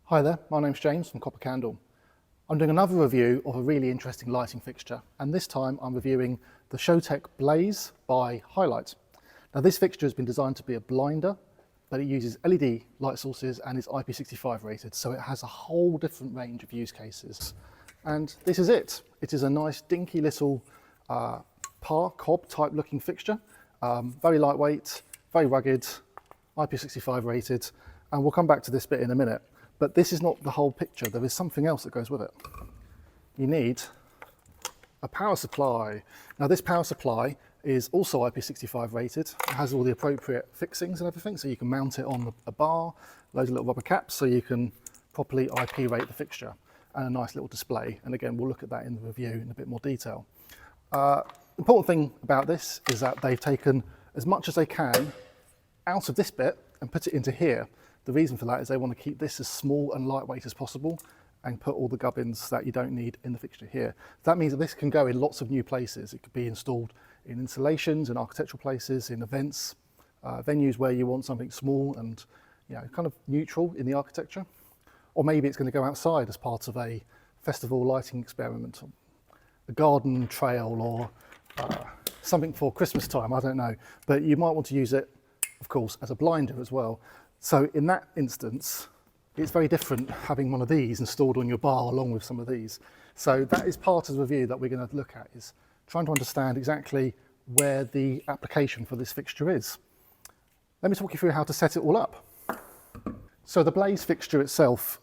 Hi there, my name's James from Copper Candle. I'm doing another review of a really interesting lighting fixture, and this time I'm reviewing the Showtech Blaze by Highlite. Now this fixture has been designed to be a blinder, but it uses LED light sources and is IP65 rated, so it has a whole different range of use cases. And this is it. It is a nice dinky little cob type looking fixture, very lightweight, very rugged, IP65 rated, and we'll come back to this bit in a minute. But this is not the whole picture. There is something else that goes with it. You need a power supply. Now this power supply is also IP65 rated. It has all the appropriate fixings and everything, so you can mount it on a bar, loads of little rubber caps, so you can properly IP rate the fixture, and a nice little display. And again, we'll look at that in the review in a bit more detail. Important thing about this is that they've taken as much as they can out of this bit and put it into here. The reason for that is they want to keep this as small and lightweight as possible and put all the gubbins that you don't need in the fixture here. That means that this can go in lots of new places. It could be installed in installations, in architectural places, in events, venues where you want something small and kind of neutral in the architecture. Or maybe it's going to go outside as part of a festival lighting experiment, a garden trail, or something for Christmas time, I don't know. But you might want to use it, of course, as a blinder as well. So in that instance, it's very different having one of these installed on your bar along with some of these. So that is part of the review that we're going to look at, is trying to understand exactly where the application for this fixture is. Let me talk you through how to set it all up. So the Blaze fixture itself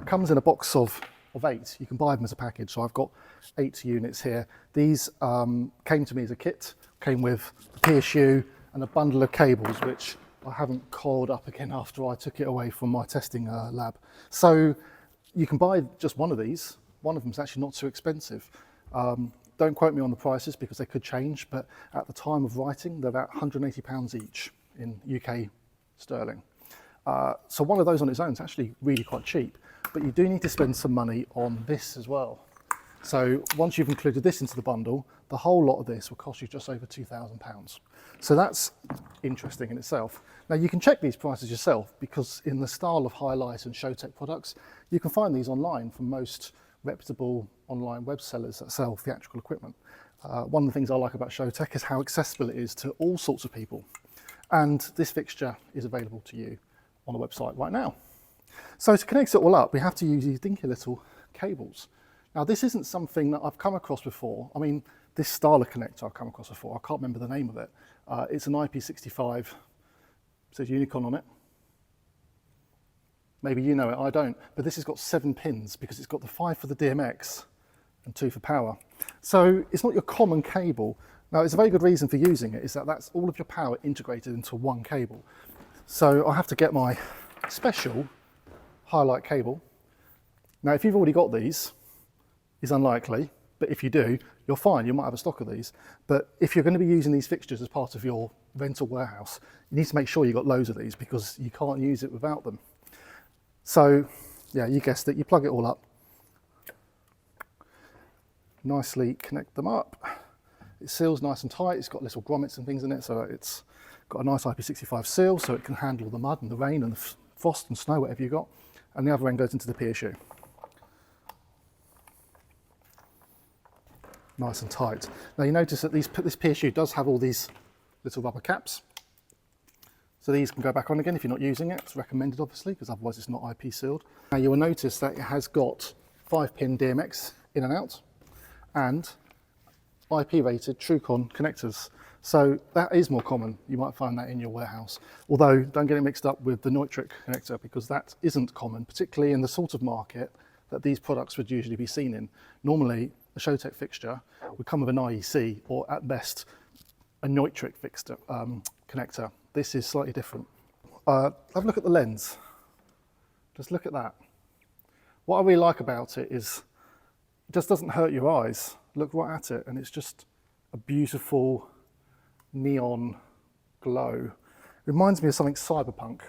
comes in a box of 8. You can buy them as a package. So I've got 8 units here. These came to me as a kit, came with a PSU and a bundle of cables, which I haven't coiled up again after I took it away from my testing lab. So you can buy just one of these. One of them is actually not too expensive. Don't quote me on the prices because they could change, but at the time of writing, they're about £180 each in UK sterling. So one of those on its own is actually really quite cheap, but you do need to spend some money on this as well. So once you've included this into the bundle, the whole lot of this will cost you just over £2,000. So that's interesting in itself. Now you can check these prices yourself, because in the style of Highlite and Showtech products, you can find these online from most reputable online web sellers that sell theatrical equipment. One of the things I like about Showtech is how accessible it is to all sorts of people. And this fixture is available to you on the website right now. So to connect it all up, we have to use these dinky little cables. Now this isn't something that I've come across before. I mean, this style of connector I've come across before. I can't remember the name of it. It's an IP65, says Unicorn on it. Maybe you know it, I don't. But this has got 7 pins because it's got the 5 for the DMX and 2 for power. So it's not your common cable. Now it's a very good reason for using it, is that that's all of your power integrated into one cable. So I have to get my special Highlite cable. Now if you've already got these, it's unlikely, but if you do, you're fine. You might have a stock of these. But if you're going to be using these fixtures as part of your rental warehouse, you need to make sure you've got loads of these, because you can't use it without them. So yeah, you guessed it, you plug it all up, nicely connect them up. It seals nice and tight. It's got little grommets and things in it, so it's got a nice IP65 seal, so it can handle the mud and the rain and the frost and snow, whatever you've got. And the other end goes into the PSU. Nice and tight. Now you notice that this PSU does have all these little rubber caps. So these can go back on again if you're not using it. It's recommended, obviously, because otherwise it's not IP sealed. Now you will notice that it has got 5-pin DMX in and out, and IP rated TrueCon connectors. So that is more common. You might find that in your warehouse. Although don't get it mixed up with the Neutrik connector, because that isn't common, particularly in the sort of market that these products would usually be seen in. Normally, a Showtech fixture would come with an IEC, or at best a Neutrik fixture connector. This is slightly different. Have a look at the lens. Just look at that. What I really like about it is it just doesn't hurt your eyes. Look right at it, and it's just a beautiful neon glow. It reminds me of something cyberpunk.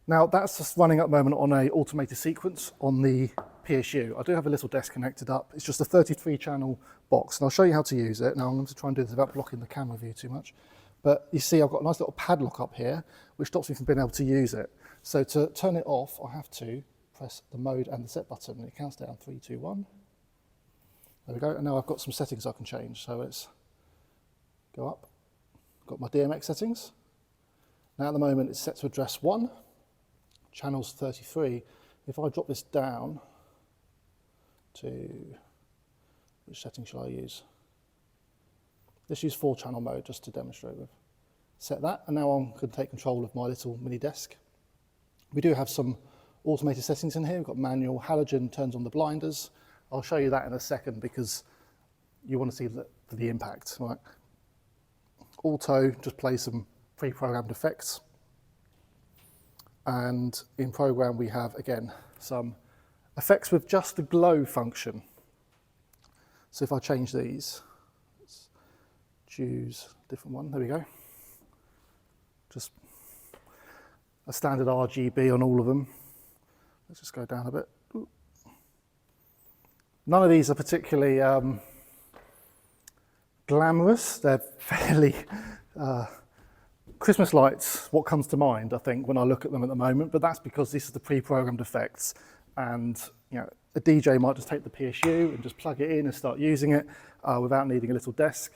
Now that's just running at the moment on a automated sequence on the PSU. I do have a little desk connected up. It's just a 33 channel box, and I'll show you how to use it. Now I'm going to try and do this without blocking the camera view too much. But you see I've got a nice little padlock up here, which stops me from being able to use it. So to turn it off, I have to press the mode and the set button, and it counts down 3, 2, 1. There we go, and now I've got some settings I can change. So let's go up, got my DMX settings. Now at the moment it's set to address 1, channels 33. If I drop this down to, which setting shall I use? Let's use 4-channel mode just to demonstrate with. Set that, and now I can take control of my little mini desk. We do have some automated settings in here. We've got manual, halogen turns on the blinders. I'll show you that in a second because you want to see the impact, right? Auto just plays some pre-programmed effects. And in program we have, again, some effects with just the glow function. So if I change these, let's choose a different one, there we go. Just a standard RGB on all of them. Let's just go down a bit. Ooh. None of these are particularly glamorous. They're fairly Christmas lights, what comes to mind, I think, when I look at them at the moment, but that's because this is the pre-programmed effects, and you know, a DJ might just take the PSU and just plug it in and start using it without needing a little desk.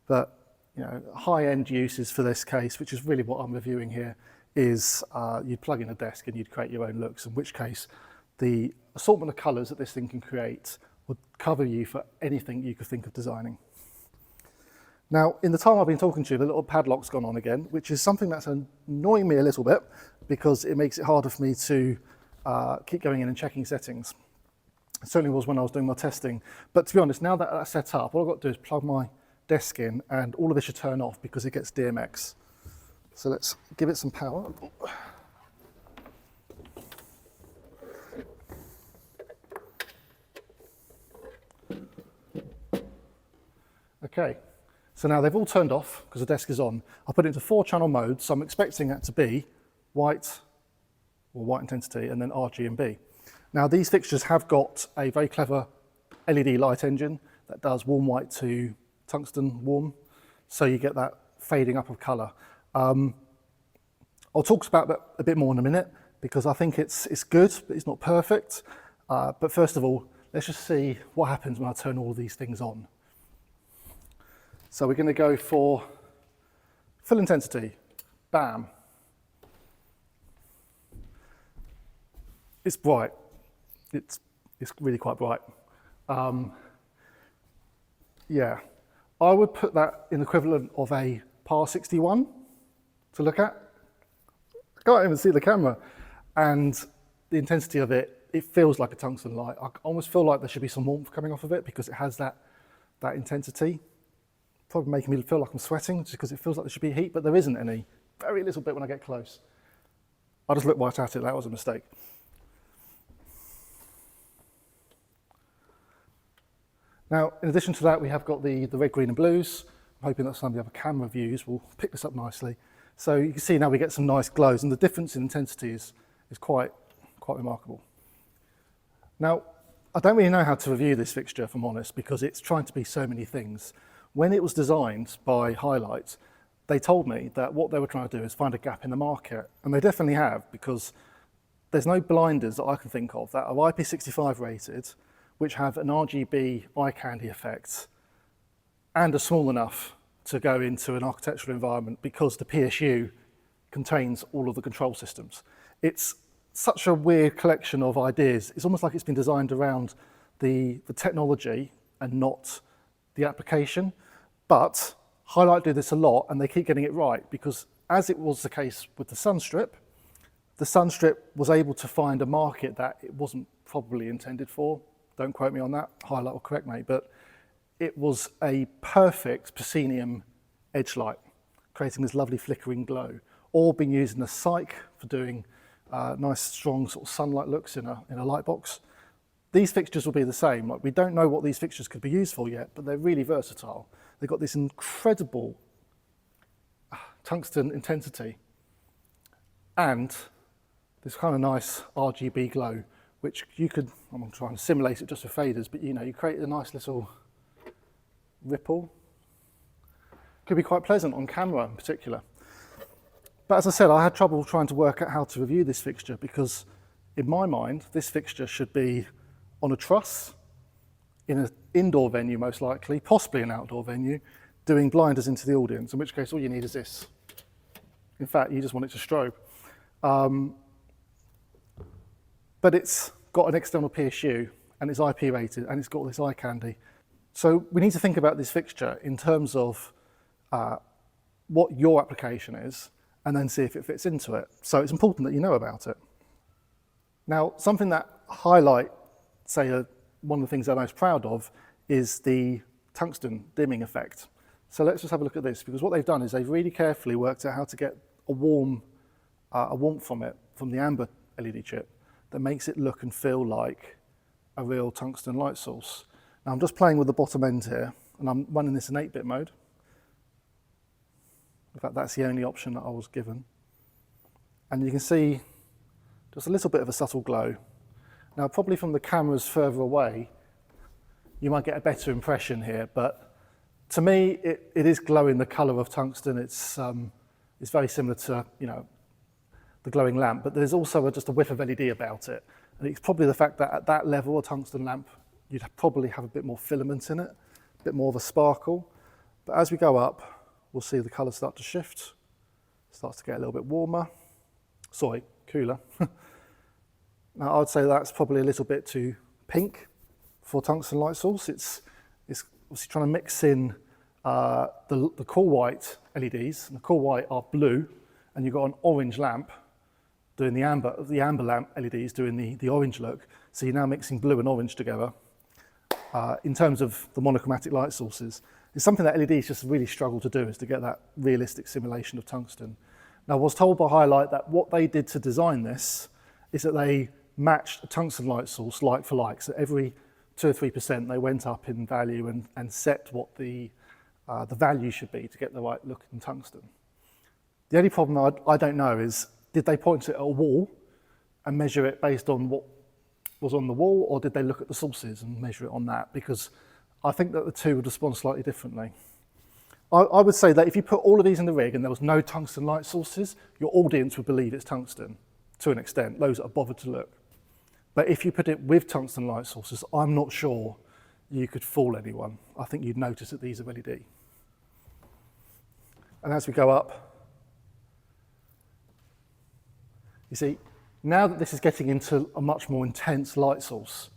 But you know, high-end uses for this case, which is really what I'm reviewing here, is you'd plug in a desk and you'd create your own looks, in which case the assortment of colours that this thing can create would cover you for anything you could think of designing. Now, in the time I've been talking to you, the little padlock's gone on again, which is something that's annoying me a little bit because it makes it harder for me to keep going in and checking settings. It certainly was when I was doing my testing. But to be honest, now that that's set up, all I've got to do is plug my desk in and all of this should turn off because it gets DMX. So let's give it some power. Okay. So now they've all turned off because the desk is on. I put it into 4-channel mode, so I'm expecting that to be white, or white intensity, and then RGB. Now these fixtures have got a very clever LED light engine that does warm white to tungsten warm, so you get that fading up of colour. I'll talk about that a bit more in a minute because I think it's good, but it's not perfect. But first of all, let's just see what happens when I turn all of these things on. So we're going to go for full intensity, bam. It's bright, it's really quite bright. Yeah, I would put that in the equivalent of a PAR 61 to look at. I can't even see the camera. And the intensity of it, it feels like a tungsten light. I almost feel like there should be some warmth coming off of it because it has that intensity. Probably making me feel like I'm sweating just because it feels like there should be heat, but there isn't any. Very little bit when I get close. I just looked right at it, that was a mistake. Now, in addition to that, we have got the red, green and blues. I'm hoping that some of the other camera views will pick this up nicely. So you can see now we get some nice glows, and the difference in intensity is quite remarkable. Now, I don't really know how to review this fixture, if I'm honest, because it's trying to be so many things. When it was designed by Highlite, they told me that what they were trying to do is find a gap in the market, and they definitely have, because there's no blinders that I can think of that are IP65 rated, which have an RGB eye candy effect, and are small enough to go into an architectural environment because the PSU contains all of the control systems. It's such a weird collection of ideas. It's almost like it's been designed around the technology and not the application. But Highlite do this a lot, and they keep getting it right, because as it was the case with the Sunstrip was able to find a market that it wasn't probably intended for. Don't quote me on that, Highlite will correct me, but it was a perfect proscenium edge light, creating this lovely flickering glow, or being used in a cyc for doing nice strong sort of sunlight looks in a light box. These fixtures will be the same. Like, we don't know what these fixtures could be used for yet, but they're really versatile. They've got this incredible tungsten intensity and this kind of nice RGB glow, which you could, I'm trying to simulate it just with faders, but you know, you create a nice little ripple. could be quite pleasant on camera in particular. But as I said, I had trouble trying to work out how to review this fixture because in my mind, this fixture should be on a truss, in an indoor venue most likely, possibly an outdoor venue, doing blinders into the audience, in which case all you need is this. In fact, you just want it to strobe. But it's got an external PSU and it's IP rated and it's got all this eye candy. So we need to think about this fixture in terms of what your application is and then see if it fits into it. So it's important that you know about it. Now, something that Highlite say one of the things they're most proud of is the tungsten dimming effect. So let's just have a look at this, because what they've done is they've really carefully worked out how to get a warmth from it, from the amber LED chip, that makes it look and feel like a real tungsten light source. Now I'm just playing with the bottom end here, and I'm running this in 8-bit mode. In fact, that's the only option that I was given. And you can see just a little bit of a subtle glow. Now, probably from the cameras further away, you might get a better impression here, but to me, it is glowing the color of tungsten. It's very similar to, the glowing lamp, but there's also just a whiff of LED about it. And it's probably the fact that at that level, a tungsten lamp, you'd probably have a bit more filament in it, a bit more of a sparkle. But as we go up, we'll see the color start to shift, starts to get a little bit warmer, cooler. Now, I would say that's probably a little bit too pink for tungsten light source. It's obviously trying to mix in the cool white LEDs. And the cool white are blue, and you've got an orange lamp doing the amber lamp LEDs doing the orange look. So you're now mixing blue and orange together. In terms of the monochromatic light sources, it's something that LEDs just really struggle to do, is to get that realistic simulation of tungsten. Now, I was told by Highlite that what they did to design this is that they matched a tungsten light source like for like. So every 2 or 3% they went up in value and set what the value should be to get the right look in tungsten. The only problem I don't know is, did they point it at a wall and measure it based on what was on the wall, or did they look at the sources and measure it on that? Because I think that the two would respond slightly differently. I would say that if you put all of these in the rig and there was no tungsten light sources, your audience would believe it's tungsten to an extent, those that are bothered to look. But if you put it with tungsten light sources, I'm not sure you could fool anyone. I think you'd notice that these are LED. And as we go up, you see, now that this is getting into a much more intense light source,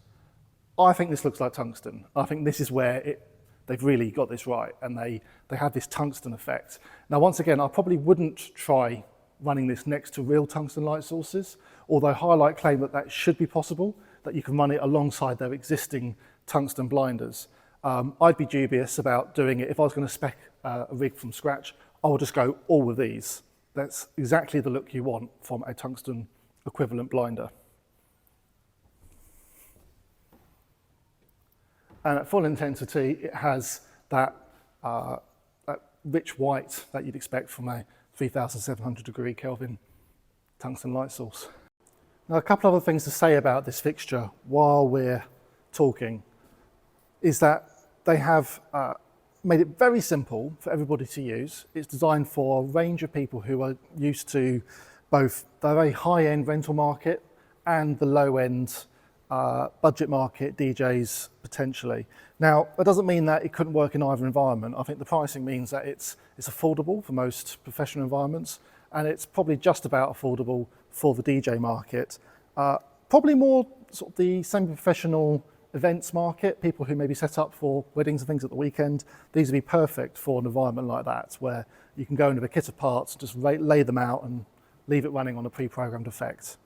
I think this looks like tungsten. I think this is where they've really got this right, and they have this tungsten effect. Now, once again, I probably wouldn't try running this next to real tungsten light sources, although Highlite claim that that should be possible, that you can run it alongside their existing tungsten blinders. I'd be dubious about doing it. If I was going to spec a rig from scratch, I would just go all with these. That's exactly the look you want from a tungsten equivalent blinder. And at full intensity, it has that rich white that you'd expect from a 3700 degree Kelvin tungsten light source. Now, a couple other things to say about this fixture while we're talking is that they have made it very simple for everybody to use. It's designed for a range of people who are used to both the very high-end rental market and the low-end budget market, DJs potentially. Now, that doesn't mean that it couldn't work in either environment. I think the pricing means that it's affordable for most professional environments, and it's probably just about affordable for the DJ market. Probably more sort of the semi-professional events market, people who maybe set up for weddings and things at the weekend. These would be perfect for an environment like that, where you can go into a kit of parts, just lay them out and leave it running on a pre-programmed effect.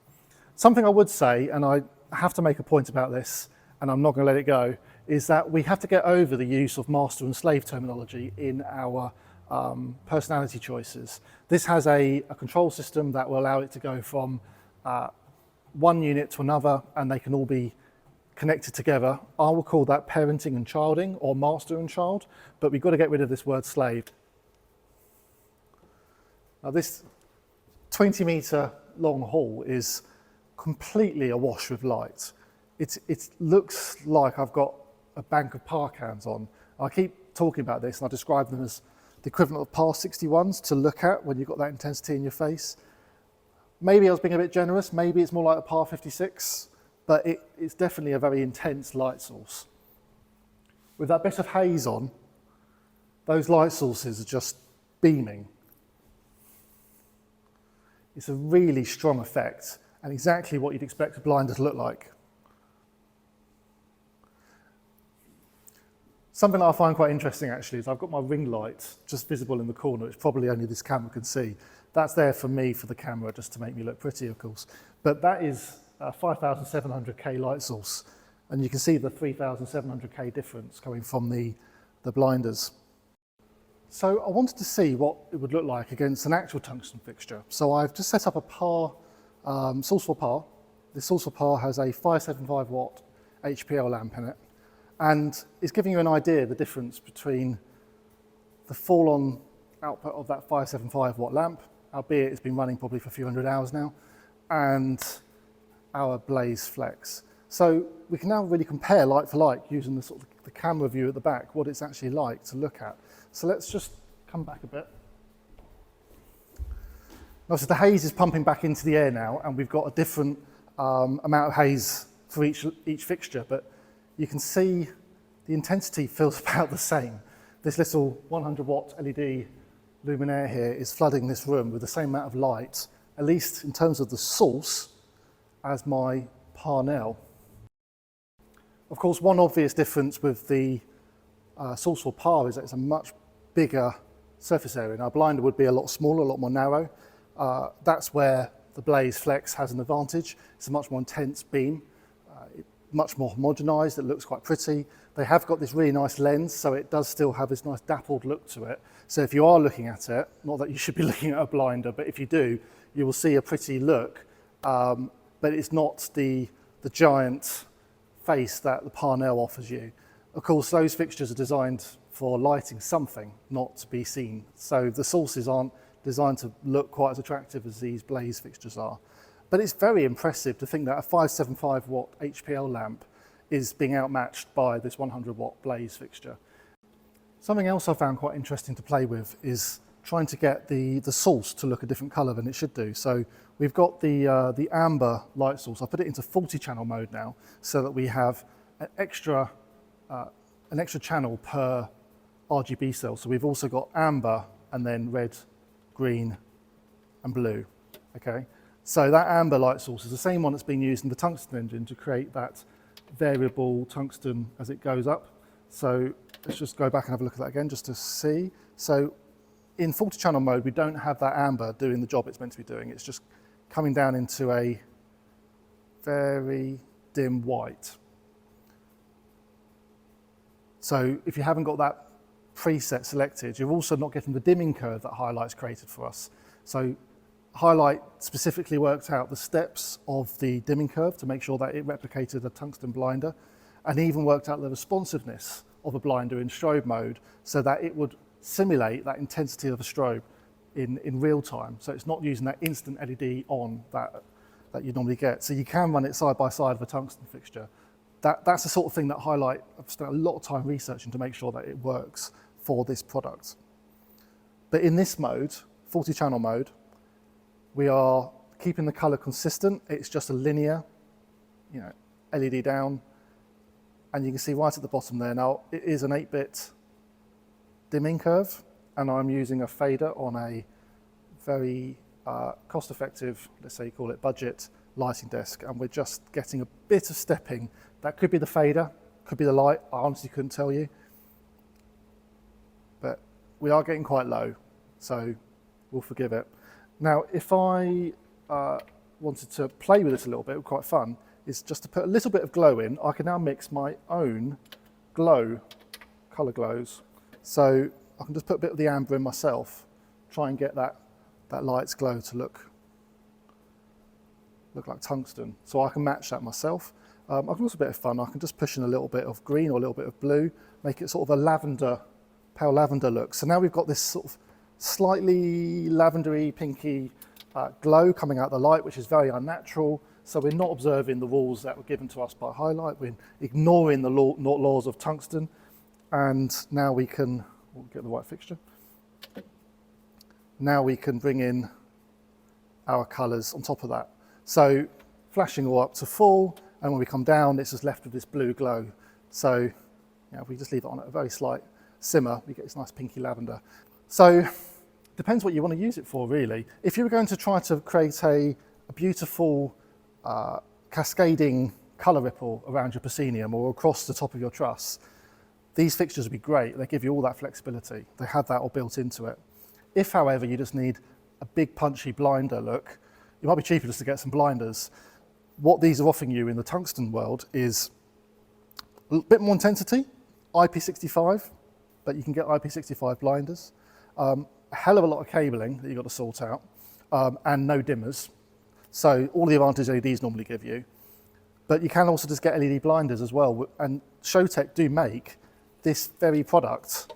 Something I would say, and I have to make a point about this, and I'm not going to let it go, is that we have to get over the use of master and slave terminology in our personality choices. This has a control system that will allow it to go from one unit to another, and they can all be connected together. I will call that parenting and childing, or master and child, but we've got to get rid of this word slave. Now, this 20-meter long hall is completely awash with light. It looks like I've got a bank of par cans on. I keep talking about this, and I describe them as the equivalent of par 61s to look at when you've got that intensity in your face. Maybe I was being a bit generous, maybe it's more like a par 56, but it's definitely a very intense light source. With that bit of haze on, those light sources are just beaming. It's a really strong effect and exactly what you'd expect a blinder to look like. Something that I find quite interesting actually is I've got my ring light just visible in the corner, which probably only this camera can see. That's there for me, for the camera, just to make me look pretty, of course. But that is a 5700K light source. And you can see the 3700K difference coming from the blinders. So I wanted to see what it would look like against an actual tungsten fixture. So I've just set up a par, source for par. This source for par has a 575 watt HPL lamp in it. And it's giving you an idea of the difference between the fall-on output of that 575 watt lamp, albeit it's been running probably for a few hundred hours now, and our blaze flex. So we can now really compare like for like using the sort of the camera view at the back, what it's actually like to look at. So let's just come back a bit. Now, so the haze is pumping back into the air now, and we've got a different amount of haze for each fixture, but you can see the intensity feels about the same. This little 100 watt LED luminaire here is flooding this room with the same amount of light, at least in terms of the source, as my Parnell. Of course, one obvious difference with the source for par is that it's a much bigger surface area. Now, a blinder would be a lot smaller, a lot more narrow. That's where the Blaze Flex has an advantage. It's a much more intense beam, much more homogenized, it looks quite pretty. They have got this really nice lens, so it does still have this nice dappled look to it. So if you are looking at it, not that you should be looking at a blinder, but if you do, you will see a pretty look, but it's not the giant face that the Parnell offers you. Of course, those fixtures are designed for lighting something, not to be seen. So the sources aren't designed to look quite as attractive as these Blaze fixtures are. But it's very impressive to think that a 575 watt HPL lamp is being outmatched by this 100 watt Blaze fixture. Something else I found quite interesting to play with is trying to get the source to look a different color than it should do. So we've got the amber light source. I put it into 40 channel mode now so that we have an extra channel per RGB cell. So we've also got amber and then red, green and blue, okay? So that amber light source is the same one that's being used in the tungsten engine to create that variable tungsten as it goes up. So let's just go back and have a look at that again just to see. So in 40 channel mode, we don't have that amber doing the job it's meant to be doing. It's just coming down into a very dim white. So if you haven't got that preset selected, you're also not getting the dimming curve that Highlite's created for us. So Highlite specifically worked out the steps of the dimming curve to make sure that it replicated a tungsten blinder, and even worked out the responsiveness of a blinder in strobe mode so that it would simulate that intensity of a strobe in real time. So it's not using that instant LED on that you normally get. So you can run it side by side of a tungsten fixture. That's the sort of thing that Highlite have spent a lot of time researching to make sure that it works for this product. But in this mode, 40 channel mode, we are keeping the color consistent. It's just a linear, LED down. And you can see right at the bottom there, now it is an 8-bit dimming curve, and I'm using a fader on a very cost-effective, let's say you call it budget, lighting desk, and we're just getting a bit of stepping. That could be the fader, could be the light, I honestly couldn't tell you. But we are getting quite low, so we'll forgive it. Now, if I wanted to play with this a little bit, quite fun, is just to put a little bit of glow in. I can now mix my own colour glows. So I can just put a bit of the amber in myself, try and get that light's glow to look like tungsten. So I can match that myself. I can also, a bit of fun, I can just push in a little bit of green or a little bit of blue, make it sort of a lavender, pale lavender look. So now we've got this sort of slightly lavendery, pinky glow coming out the light, which is very unnatural. So we're not observing the rules that were given to us by Highlite. We're ignoring the laws of tungsten. And now we'll get the right fixture. now we can bring in our colours on top of that. So flashing all up to full, and when we come down, it's just left with this blue glow. So if we just leave it on at a very slight simmer, we get this nice pinky lavender. So depends what you want to use it for, really. If you were going to try to create a beautiful cascading colour ripple around your proscenium or across the top of your truss, these fixtures would be great. They give you all that flexibility. They have that all built into it. If, however, you just need a big punchy blinder look, it might be cheaper just to get some blinders. What these are offering you in the tungsten world is a bit more intensity, IP65, but you can get IP65 blinders. A hell of a lot of cabling that you've got to sort out, and no dimmers. So all the advantages LEDs normally give you. But you can also just get LED blinders as well. And Showtech do make this very product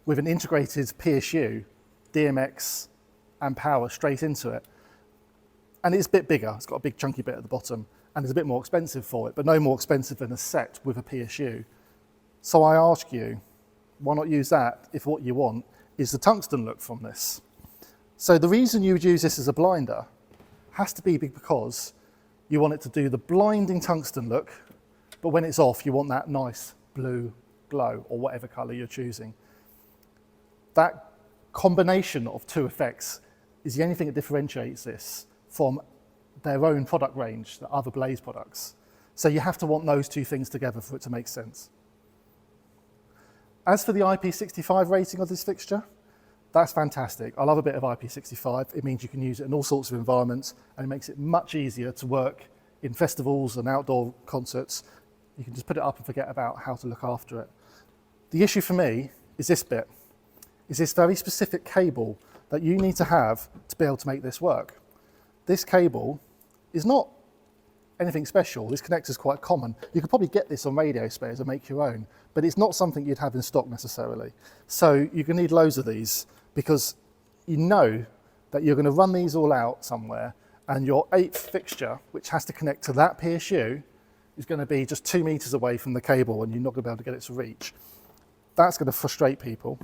with an integrated PSU, DMX and power straight into it. And it's a bit bigger, it's got a big chunky bit at the bottom, and it's a bit more expensive for it, but no more expensive than a set with a PSU. So I ask you, why not use that if what you want is the tungsten look from this? So the reason you would use this as a blinder has to be because you want it to do the blinding tungsten look, but when it's off, you want that nice blue glow or whatever color you're choosing. That combination of two effects is the only thing that differentiates this from their own product range, the other Blaze products. So you have to want those two things together for it to make sense. As for the IP65 rating of this fixture, that's fantastic. I love a bit of IP65. It means you can use it in all sorts of environments, and it makes it much easier to work in festivals and outdoor concerts. You can just put it up and forget about how to look after it. The issue for me is this bit, is this very specific cable that you need to have to be able to make this work. This cable is not anything special. This connector is quite common. You could probably get this on radio spares and make your own, but it's not something you'd have in stock necessarily. So you're going to need loads of these because you know that you're going to run these all out somewhere, and your 8th fixture, which has to connect to that PSU, is going to be just 2 meters away from the cable, and you're not going to be able to get it to reach. That's going to frustrate people.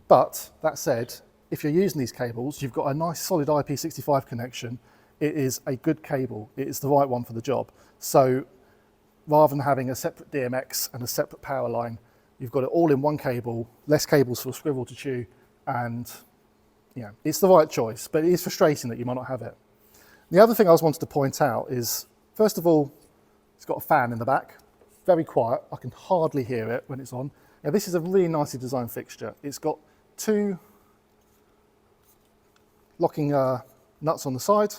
But that said, if you're using these cables, you've got a nice solid IP65 connection. It is a good cable. It is the right one for the job. So rather than having a separate DMX and a separate power line, you've got it all in one cable, less cables for a scribble to chew, and it's the right choice, but it is frustrating that you might not have it. The other thing I wanted to point out is, first of all, it's got a fan in the back, very quiet. I can hardly hear it when it's on. Now, this is a really nicely designed fixture. It's got 2 locking nuts on the side.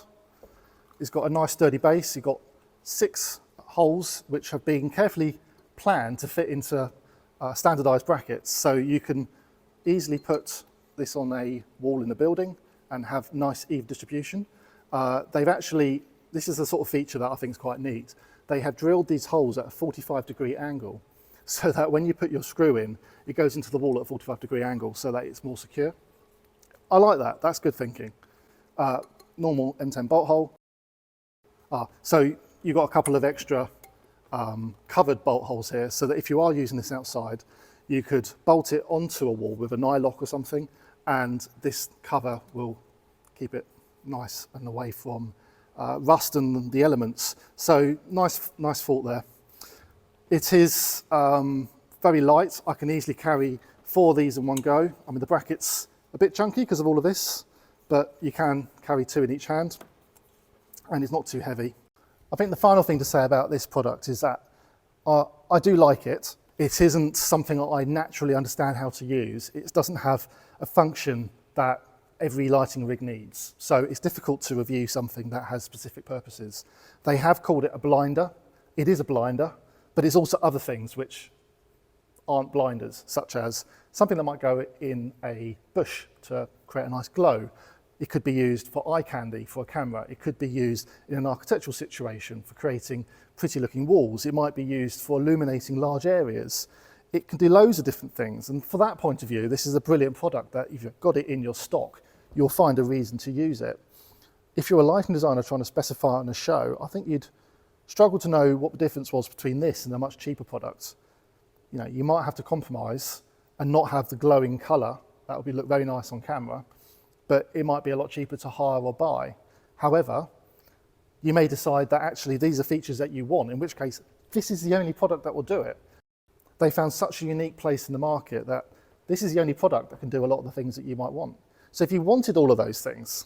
It's got a nice sturdy base. You've got 6 holes which have been carefully planned to fit into standardized brackets. So you can easily put this on a wall in the building and have nice even distribution. This is a sort of feature that I think is quite neat. They have drilled these holes at a 45-degree angle so that when you put your screw in, it goes into the wall at a 45-degree angle so that it's more secure. I like that, that's good thinking. Normal M10 bolt hole. So you've got a couple of extra covered bolt holes here so that if you are using this outside, you could bolt it onto a wall with a nylock or something, and this cover will keep it nice and away from rust and the elements. So nice thought there. It is very light. I can easily carry 4 of these in one go. I mean, the bracket's a bit chunky because of all of this, but you can carry 2 in each hand, and it's not too heavy. I think the final thing to say about this product is that I do like it. It isn't something that I naturally understand how to use. It doesn't have a function that every lighting rig needs. So it's difficult to review something that has specific purposes. They have called it a blinder. It is a blinder, but it's also other things which aren't blinders, such as something that might go in a bush to create a nice glow. It could be used for eye candy for a camera. It could be used in an architectural situation for creating pretty looking walls. It might be used for illuminating large areas. It can do loads of different things. And for that point of view, this is a brilliant product that if you've got it in your stock, you'll find a reason to use it. If you're a lighting designer trying to specify on a show, I think you'd struggle to know what the difference was between this and a much cheaper product. You might have to compromise and not have the glowing color. That would look very nice on camera. but it might be a lot cheaper to hire or buy. However, you may decide that actually these are features that you want, in which case this is the only product that will do it. They found such a unique place in the market that this is the only product that can do a lot of the things that you might want. So if you wanted all of those things,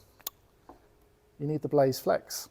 you need the Blaze Flex.